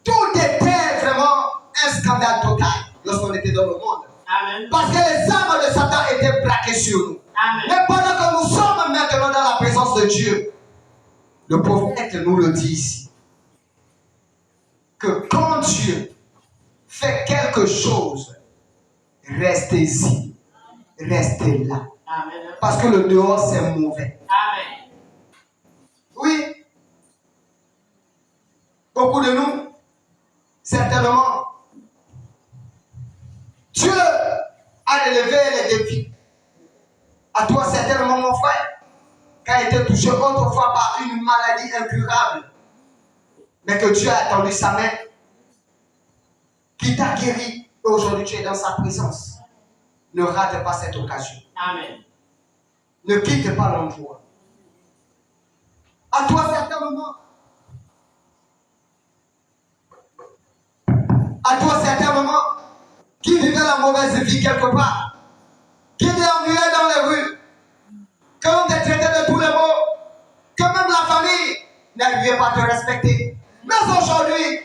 Tout était vraiment un scandale total lorsqu'on était dans le monde. Amen. Parce que les armes de Satan étaient braquées sur nous. Amen. Mais pendant que nous sommes maintenant dans la présence de Dieu, le prophète nous le dit ici, que quand Dieu fait quelque chose, restez-y, restez là. Amen. Parce que le dehors, c'est mauvais. Amen. Oui, beaucoup de nous, certainement, Dieu a élevé les défis. À toi, certainement, mon frère, qui a été touché autrefois par une maladie incurable, mais que Dieu a tendu sa main, qui t'a guéri, et aujourd'hui tu es dans sa présence. Ne rate pas cette occasion. Amen. Ne quitte pas l'endroit. À toi, certainement, qui vivait la mauvaise vie quelque part, qui déambulait dans les rues, que l'on te traitait de tous les maux, que même la famille n'arrivait pas à te respecter. Mais aujourd'hui,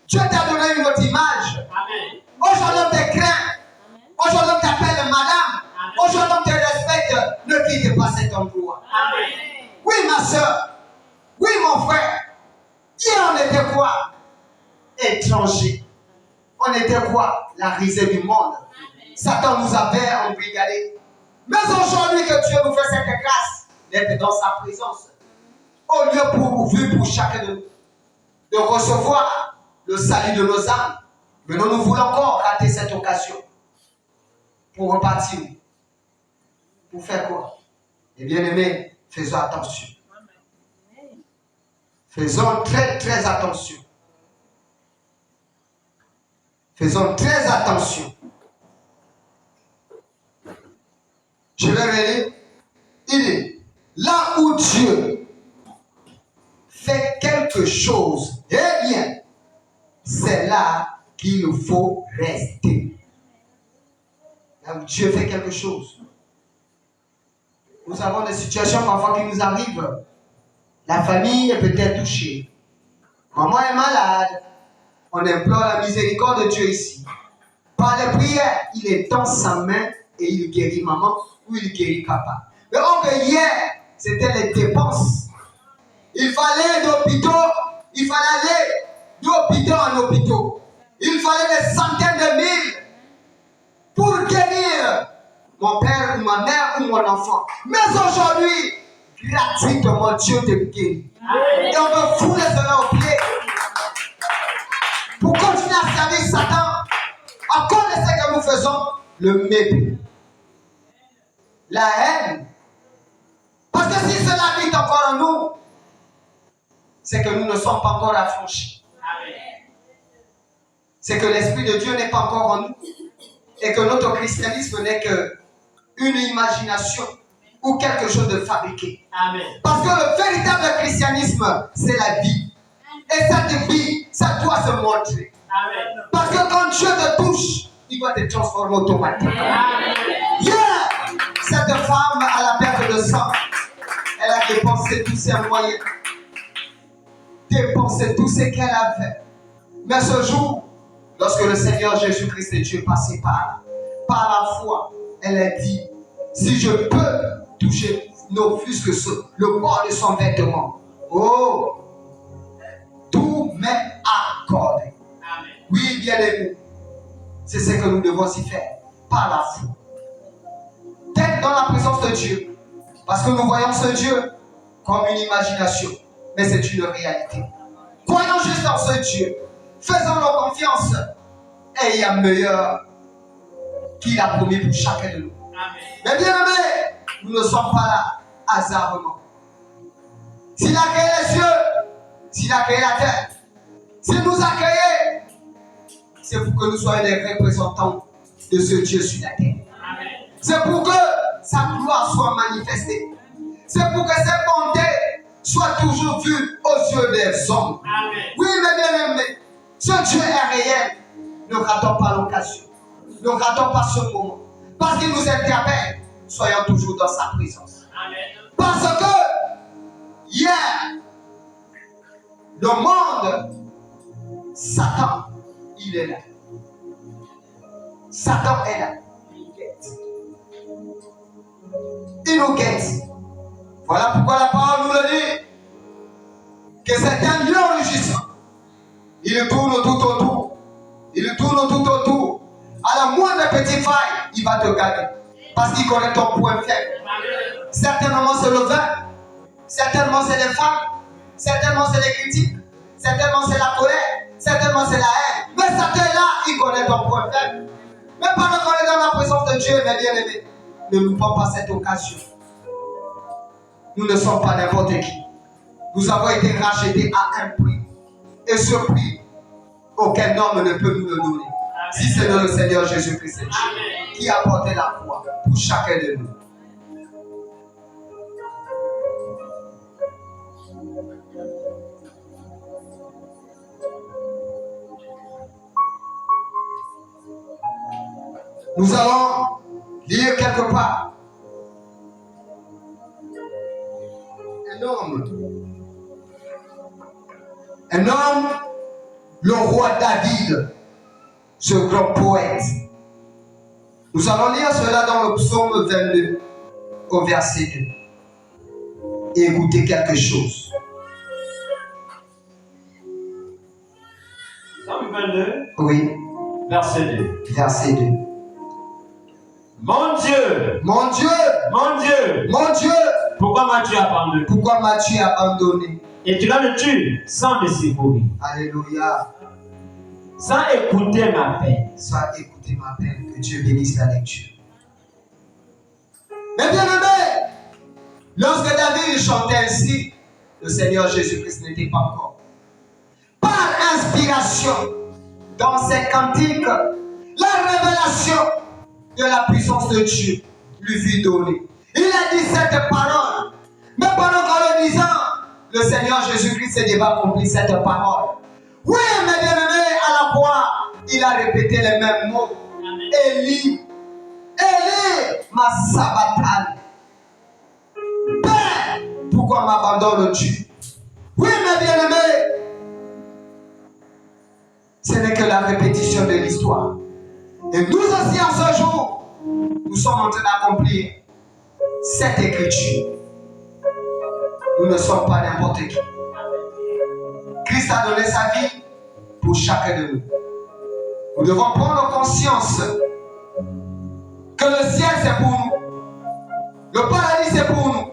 Dieu t'a donné une autre image. Amen. Aujourd'hui, on te craint. Aujourd'hui, on t'appelle madame. Aujourd'hui, on te respecte. Ne quitte pas cet endroit. Amen. Oui, ma soeur. Oui, mon frère. Hier, on était quoi? Étrangers. On était quoi? La risée du monde. Satan nous avait embrigadés. Mais aujourd'hui que Dieu nous fait cette grâce d'être dans sa présence, au lieu pour chacun de nous de recevoir le salut de nos âmes, mais nous voulons encore rater cette occasion pour repartir. Pour faire quoi? Et bien aimés, faisons attention. Faisons très très attention. Faisons très attention. Je vais relire. Il dit, là où Dieu fait quelque chose, eh bien, c'est là qu'il faut rester. Là où Dieu fait quelque chose. Nous avons des situations parfois qui nous arrivent. La famille est peut-être touchée. Maman est malade. On implore la miséricorde de Dieu ici. Par les prières, il étend sa main et il guérit maman ou il guérit papa. Mais que hier, c'était les dépenses. Il fallait d'hôpitaux, il fallait aller d'hôpitaux en hôpitaux. Il fallait des centaines de mille pour guérir mon père ou ma mère ou mon enfant. Mais aujourd'hui, gratuitement, Dieu te guérit. Et on veut fouler cela au pied. Pour continuer à servir Satan, à cause de ce que nous faisons, le mépris, la haine. Parce que si cela habite encore en nous, c'est que nous ne sommes pas encore affranchis. C'est que l'Esprit de Dieu n'est pas encore en nous. Et que notre christianisme n'est qu'une imagination ou quelque chose de fabriqué. Amen. Parce que le véritable christianisme, c'est la vie. Et cette vie, ça doit se montrer. Amen. Parce que quand Dieu te touche, il va te transformer automatiquement. Hier, cette femme à la perte de sang, elle a dépensé tous ses moyens, dépensé tout ce qu'elle avait. Mais ce jour, lorsque le Seigneur Jésus-Christ et Dieu passait par la foi, elle a dit, si je peux toucher n'offusque le port de son vêtement. Oh, tout m'est accordé. Oui, bien-aimé, c'est ce que nous devons y faire, par la foi. D'être dans la présence de Dieu, parce que nous voyons ce Dieu comme une imagination, mais c'est une réalité. Croyons juste dans ce Dieu, faisons-nous confiance, et il y a meilleur qu'il a promis pour chacun de nous. Mais bien aimé, nous ne sommes pas là hasardement. S'il a créé les cieux, s'il a créé la terre, s'il nous a créés, c'est pour que nous soyons les représentants de ce Dieu sur la terre. C'est pour que sa gloire soit manifestée. C'est pour que ses bontés soient toujours vues aux yeux des hommes. Oui, mes bien-aimés, ce Dieu est réel. Ne ratons pas l'occasion. Ne ratons pas ce moment. Parce qu'il nous interpelle, soyons toujours dans sa présence. Parce que hier, le monde, Satan, il est là. Satan est là. Il nous guette. Voilà pourquoi la parole nous le dit. Que c'est un lieu enrichissant. Il tourne tout autour. Il tourne tout autour. À la moindre petite faille, il va te garder. Parce qu'il connaît ton point faible. Certainement c'est le vin. Certainement c'est les femmes. Certainement c'est les critiques. Certainement c'est la colère. Certainement c'est la haine. Mais Satan est là, il connaît ton point faible. Mais pendant qu'on est dans la présence de Dieu, mes bien-aimés, ne nous prends pas cette occasion. Nous ne sommes pas n'importe qui. Nous avons été rachetés à un prix. Et ce prix, aucun homme ne peut nous le donner. Si c'est dans le Seigneur Jésus-Christ, qui a porté la foi pour chacun de nous. Nous allons lire quelque part. Un homme, le roi David, ce grand poète. Nous allons lire cela dans le psaume 22, au verset 2. Et écoutez quelque chose. Psaume 22, oui. Verset 2. Verset 2. Mon Dieu, mon Dieu, mon Dieu, mon Dieu, pourquoi m'as-tu abandonné? Pourquoi m'as-tu abandonné? Et tu me tues sans me secourir. Alléluia. Sans écouter ma peine. Sans écouter ma peine. Que Dieu bénisse la lecture. Mais bien aimé, lorsque David chantait ainsi, le Seigneur Jésus-Christ n'était pas encore. Par inspiration, dans ses cantiques, la révélation de la puissance de Dieu lui fut donnée. Il a dit cette parole. Mais pendant qu'en le disant, le Seigneur Jésus-Christ s'est déjà accompli cette parole. Oui, mes bien-aimés, à la fois, il a répété les mêmes mots. Élie, Élie, ma sabatane. Père, pourquoi m'abandonnes-tu? Oui, mes bien-aimés, ce n'est que la répétition de l'histoire. Et nous aussi, en ce jour, nous sommes en train d'accomplir cette écriture. Nous ne sommes pas n'importe qui. Christ a donné sa vie pour chacun de nous. Nous devons prendre conscience que le ciel c'est pour nous. Le paradis c'est pour nous.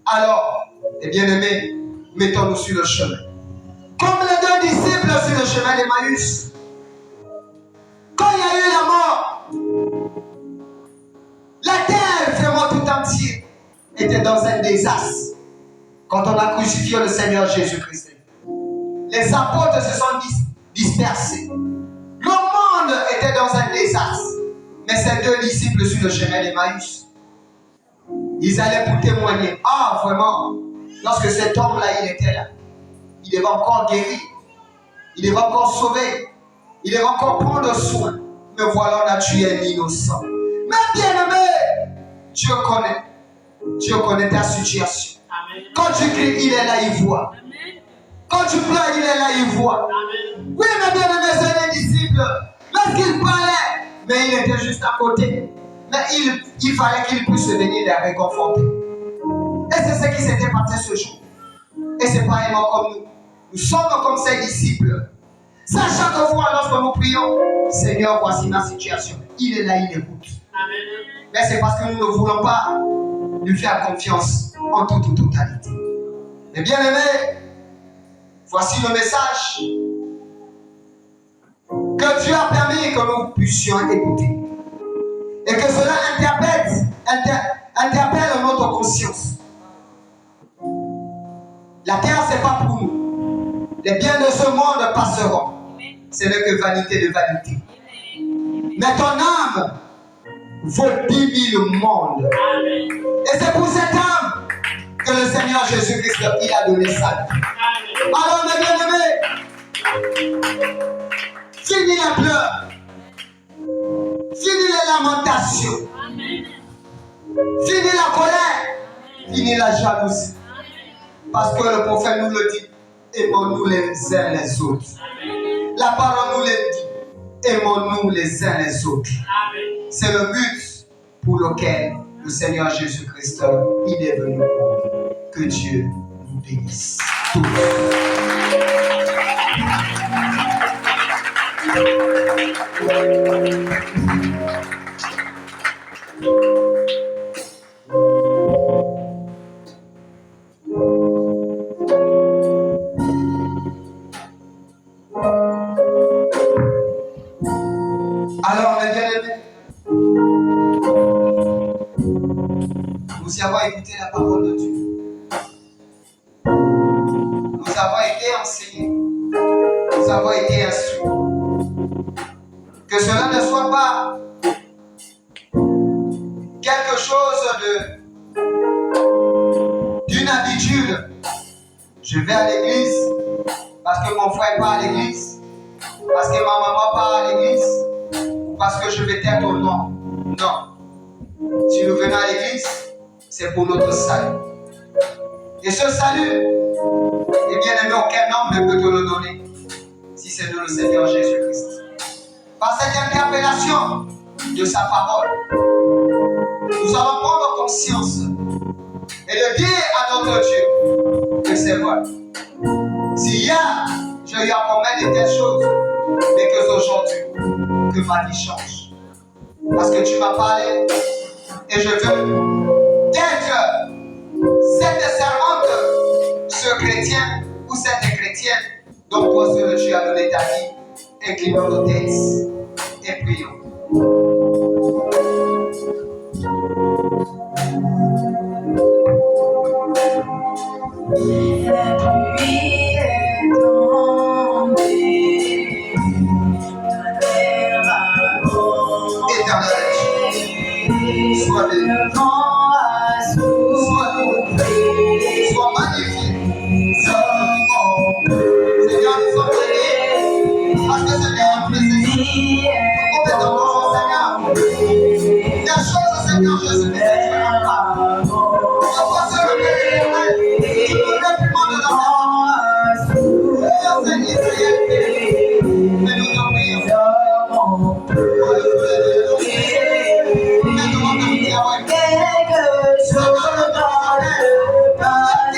Alors, les bien-aimés, mettons-nous sur le chemin. Comme les deux disciples sur le chemin d'Emmaüs. Quand il y a eu la mort, la terre, vraiment tout entier, était dans un désastre. Quand on a crucifié le Seigneur Jésus-Christ, les apôtres se sont dispersés. Le monde était dans un désastre. Mais ces deux disciples sur le chemin d'Emmaüs, ils allaient pour témoigner. Ah, vraiment, lorsque cet homme-là, il était là, il devait encore guérir, il devait encore sauver, il devait encore prendre soin. Mais voilà, on a tué un innocent. Mais bien aimé, Dieu connaît ta situation. Amen. Quand tu cries, il est là, il voit. Amen. Quand tu pleures, il est là, il voit. Amen. Oui, mais bien aimé, c'est les disciples. Lorsqu'il parlait, mais il était juste à côté. Mais il fallait qu'il puisse venir les réconforter. Et c'est ce qui s'était passé ce jour. Et c'est pareillement comme nous. Nous sommes comme ses disciples. Ça, chaque fois lorsque nous prions, Seigneur, voici ma situation. Il est là, il écoute. Mais c'est parce que nous ne voulons pas lui faire confiance en toute totalité. Mais bien aimés, voici le message que Dieu a permis que nous puissions écouter. Et que cela interpelle notre conscience. La terre, ce n'est pas pour nous. Les biens de ce monde passeront. Ce n'est que vanité de vanité. Mais ton âme vaut 10 000 mondes. Et c'est pour cette âme que le Seigneur Jésus-Christ, il a donné sa vie. Alors, mes bien-aimés, fini les pleurs. Fini les lamentations. Fini la colère. Fini la jalousie. Parce que le prophète nous le dit. Aimons-nous les uns les autres. La parole nous le dit. Aimons-nous les uns les autres. C'est le but pour lequel le Seigneur Jésus-Christ, il est venu. Que Dieu nous bénisse tous. Alors, mes bien-aimés, nous avons écouté la parole de Dieu. Nous avons été enseignés. Nous avons été instruits. Que cela ne soit pas quelque chose d'une habitude. Je vais à l'église parce que mon frère part à l'église, parce que ma maman part à l'église, parce que je vais être au nom. Non. Si nous venons à l'église, c'est pour notre salut. Et ce salut, eh bien aimé, aucun homme ne peut te le donner si c'est de le Seigneur Jésus-Christ. Par cette interpellation de sa parole, nous allons prendre conscience et de dire à notre Dieu que c'est vrai. Si hier, je lui ai promis de telles choses, mais qu'aujourd'hui, que ma vie change. Parce que tu m'as parlé et je veux être cette servante, ce chrétien ou cette chrétienne dont toi seul Dieu a donné ta vie. Inclinons nos têtes et prions. La pluie est tombée, la terre a Éternel, sois béni. le vent a soufflé, Sois magnifié. Seigneur, nous sommes bénis. Parce que Seigneur, nous nécessitons. Complètement, Seigneur. Des choses, Seigneur Jésus, tu n'as pas. Sois seul le Père. Tu nous dépends de la terre. Seigneur, Seigneur, mais nous te prions. quelque chose dans le panier.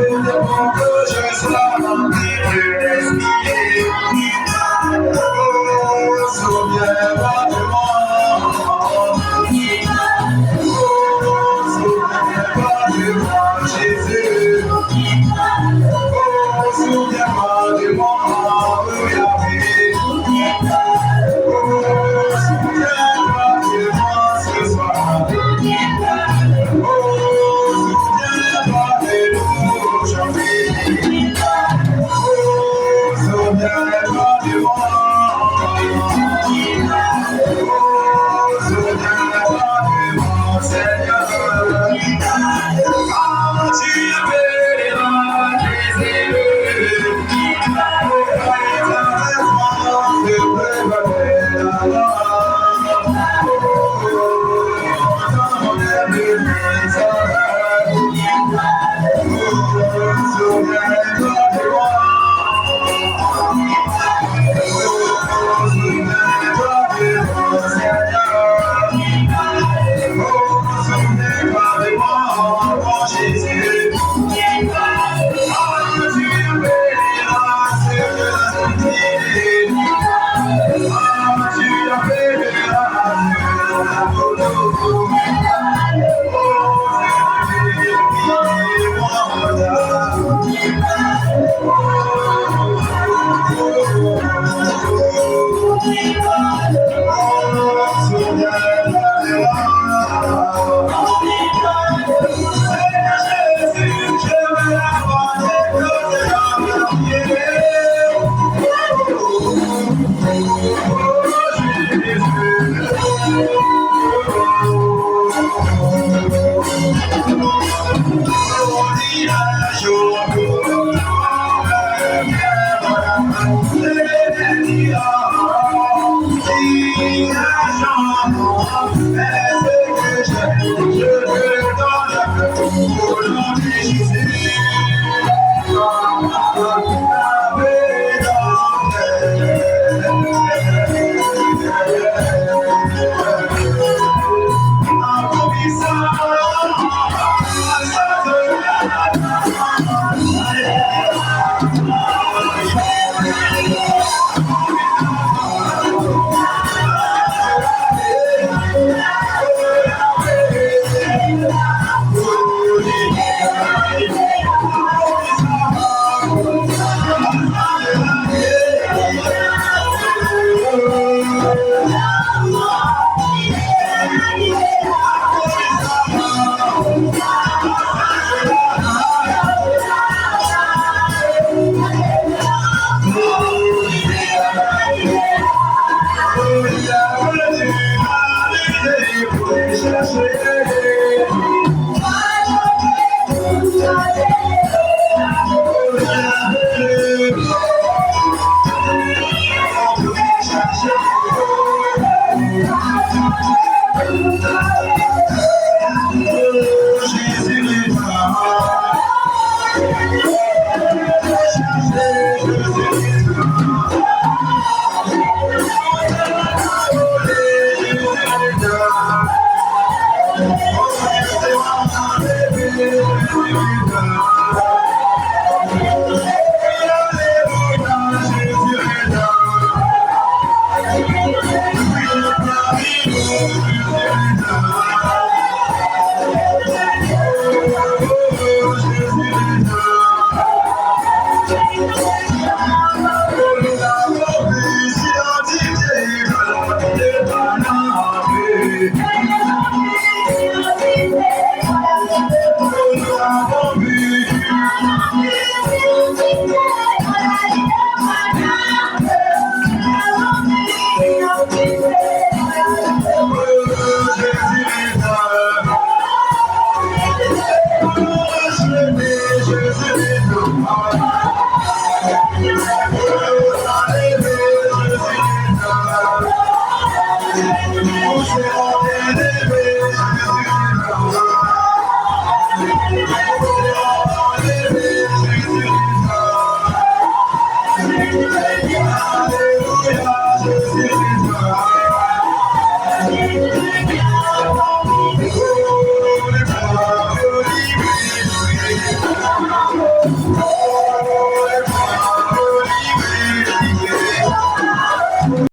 Sois